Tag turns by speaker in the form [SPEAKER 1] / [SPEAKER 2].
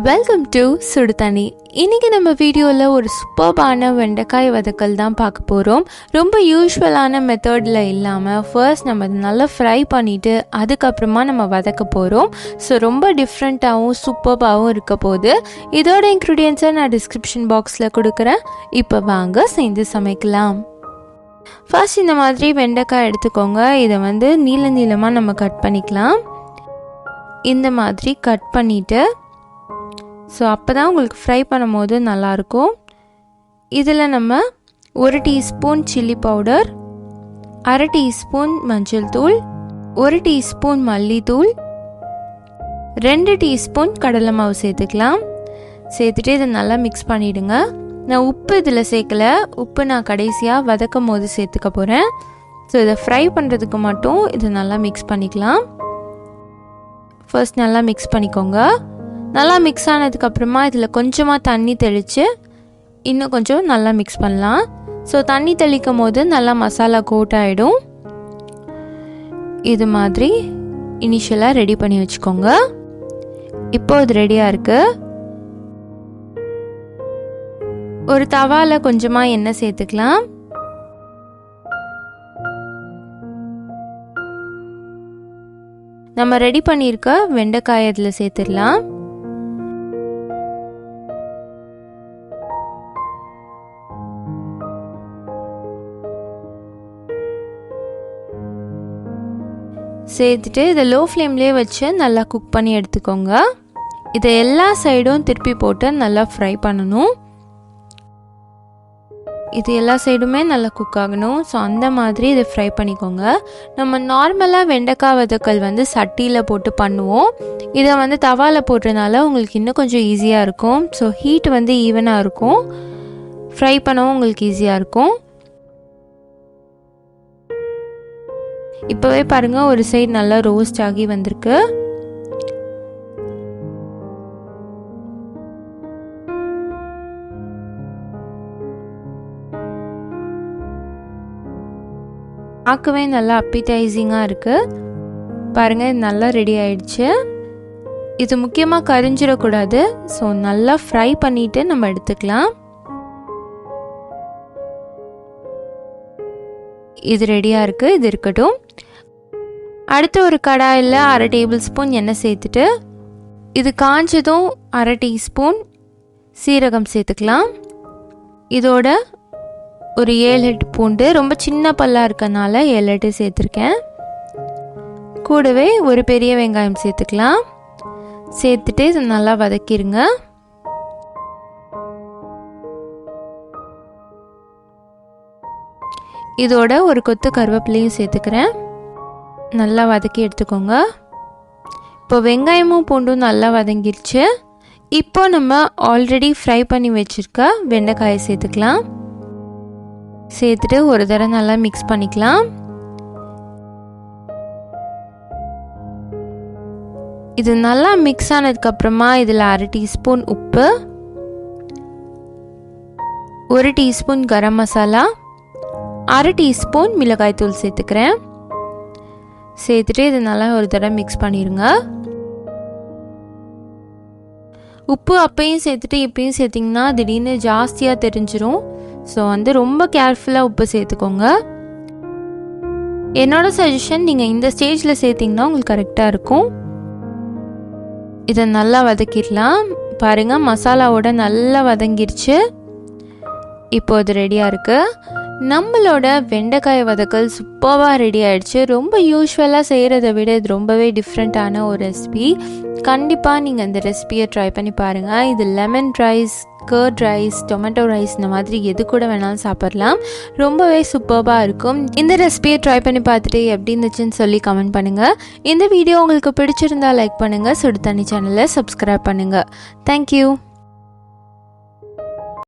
[SPEAKER 1] Welcome to சுடுதண்ணி. இன்றைக்கி நம்ம வீடியோவில் ஒரு சூப்பர்பான வெண்டைக்காய் வதக்கல் தான் பார்க்க போகிறோம். ரொம்ப யூஸ்வலான மெத்தடில் இல்லாமல் ஃபர்ஸ்ட் நம்ம நல்லா ஃப்ரை பண்ணிவிட்டு அதுக்கப்புறமா நம்ம வதக்க போகிறோம். ஸோ ரொம்ப டிஃப்ரெண்ட்டாகவும் சூப்பர்பாகவும் இருக்க போகுது. இதோட இன்க்ரீடியன்ஸை நான் டிஸ்கிரிப்ஷன் பாக்ஸில் கொடுக்குறேன். இப்போ வாங்க சேர்ந்து சமைக்கலாம். ஃபர்ஸ்ட் இந்த மாதிரி வெண்டைக்காய் எடுத்துக்கோங்க. இதை நீளமாக நம்ம கட் பண்ணிக்கலாம். இந்த மாதிரி கட் பண்ணிவிட்டு ஸோ அப்போ தான் உங்களுக்கு ஃப்ரை பண்ணும் போது நல்லாயிருக்கும். இதில் நம்ம 1 டீஸ்பூன் சில்லி பவுடர், அரை டீஸ்பூன் மஞ்சள் தூள், 1 டீஸ்பூன் மல்லித்தூள், 2 டீஸ்பூன் கடலை மாவு சேர்த்துக்கலாம். சேர்த்துட்டு இதை நல்லா மிக்ஸ் பண்ணிவிடுங்க. நான் உப்பு இதில் சேர்க்கலை. உப்பு நான் கடைசியாக வதக்கும் போது சேர்த்துக்க போகிறேன். ஸோ இதை ஃப்ரை பண்ணுறதுக்கு மட்டும் இதை நல்லா மிக்ஸ் பண்ணிக்கலாம். ஃபர்ஸ்ட் நல்லா மிக்ஸ் பண்ணிக்கோங்க. நல்லா மிக்ஸ் ஆனதுக்கப்புறமா இதில் கொஞ்சமாக தண்ணி தெளித்து இன்னும் கொஞ்சம் நல்லா மிக்ஸ் பண்ணலாம். ஸோ தண்ணி தெளிக்கும் போது நல்லா மசாலா கோட் ஆகிடும். இது மாதிரி இனிஷியலாக ரெடி பண்ணி வச்சுக்கோங்க. இப்போ இது ரெடியாக இருக்குது. ஒரு தவாவில் கொஞ்சமாக எண்ணெய் சேர்த்துக்கலாம். நம்ம ரெடி பண்ணியிருக்க வெண்டைக்காய் இதில் சேர்த்துடலாம். சேர்த்துட்டு இதை லோ ஃப்ளேம்லேயே வச்சு நல்லா குக் பண்ணி எடுத்துக்கோங்க. இதை எல்லா சைடும் திருப்பி போட்டு நல்லா ஃப்ரை பண்ணணும். இது எல்லா சைடுமே நல்லா குக் ஆகணும். ஸோ அந்த மாதிரி இதை ஃப்ரை பண்ணிக்கோங்க. நம்ம நார்மலாக வெண்டைக்காய் வதக்கல் சட்டியில் போட்டு பண்ணுவோம். இதை தவாவில் போடுறதுனால உங்களுக்கு இன்னும் கொஞ்சம் ஈஸியாக இருக்கும். ஸோ ஹீட் ஈவனாக இருக்கும். ஃப்ரை பண்ணவும் உங்களுக்கு ஈஸியாக இருக்கும். இப்போவே பாருங்கள், ஒரு சைடு நல்லா ரோஸ்ட் ஆகி வந்திருக்கு. பார்க்கவே நல்லா அப்பீடைசிங்காக இருக்குது. பாருங்கள், இது நல்லா ரெடி ஆயிடுச்சு. இது முக்கியமாக கரிஞ்சிடக்கூடாது. ஸோ நல்லா ஃப்ரை பண்ணிவிட்டு நம்ம எடுத்துக்கலாம். இது ரெடியாக இருக்குது. இது இருக்கட்டும். அடுத்து ஒரு கடாயில் அரை டேபிள் ஸ்பூன் எண்ணெய் சேர்த்துட்டு இது காஞ்சதும் அரை டீஸ்பூன் சீரகம் சேர்த்துக்கலாம். இதோட ஒரு 7-8 பூண்டு, ரொம்ப சின்ன பல்லாக இருக்கனால 7-8 சேர்த்துருக்கேன். கூடவே ஒரு பெரிய வெங்காயம் சேர்த்துக்கலாம். சேர்த்துட்டு இது நல்லா வதக்கிடுங்க. இதோட ஒரு கொத்து கருவேப்பிலையும் சேர்த்துக்கிறேன். நல்லா வதக்கி எடுத்துக்கோங்க. இப்போ வெங்காயமும் பூண்டும் நல்லா வதங்கிடுச்சு. இப்போ நம்ம ஆல்ரெடி ஃப்ரை பண்ணி வச்சுருக்க வெண்டைக்காயை சேர்த்துக்கலாம். சேர்த்துட்டு ஒரு தடவை நல்லா மிக்ஸ் பண்ணிக்கலாம். இது நல்லா மிக்ஸ் ஆனதுக்கப்புறமா இதில் அரை டீஸ்பூன் உப்பு, 1 டீஸ்பூன் கரம் மசாலா, அரை டீஸ்பூன் மிளகாய் தூள் சேர்த்துக்கிறேன். சேர்த்துட்டு இது நல்லா ஒரு தடவை மிக்ஸ் பண்ணிடுங்க. உப்பு அப்பையும் சேர்த்துட்டு இப்பையும் சேர்த்திங்கன்னா திடீர்னு ஜாஸ்தியாக தெரிஞ்சிடும். ஸோ ரொம்ப கேர்ஃபுல்லாக உப்பு சேர்த்துக்கோங்க. என்னோட சஜஷன், நீங்கள் இந்த ஸ்டேஜில் சேர்த்திங்கன்னா உங்களுக்கு கரெக்டாக இருக்கும். இதை நல்லா வதக்கிடலாம். பாருங்கள், மசாலாவோட நல்லா வதங்கிடுச்சு. இப்போ இது ரெடியாக இருக்குது. நம்மளோட வெண்டைக்காய் வதக்கல் சூப்பராக ரெடி ஆகிடுச்சு. ரொம்ப யூஸ்வலாக செய்கிறத விட இது ரொம்பவே டிஃப்ரெண்ட்டான ஒரு ரெசிபி. கண்டிப்பாக நீங்கள் இந்த ரெசிபியை ட்ரை பண்ணி பாருங்கள். இது lemon rice, curd rice, tomato rice இந்த மாதிரி எது கூட வேணாலும் சாப்பிடலாம். ரொம்பவே சூப்பராக இருக்கும். இந்த ரெசிபியை ட்ரை பண்ணி பார்த்துட்டு எப்படி இருந்துச்சுன்னு சொல்லி கமெண்ட் பண்ணுங்கள். இந்த வீடியோ உங்களுக்கு பிடிச்சிருந்தா லைக் பண்ணுங்கள். சுடுதண்ணி சேனலை சப்ஸ்கிரைப் பண்ணுங்கள். தேங்க்யூ.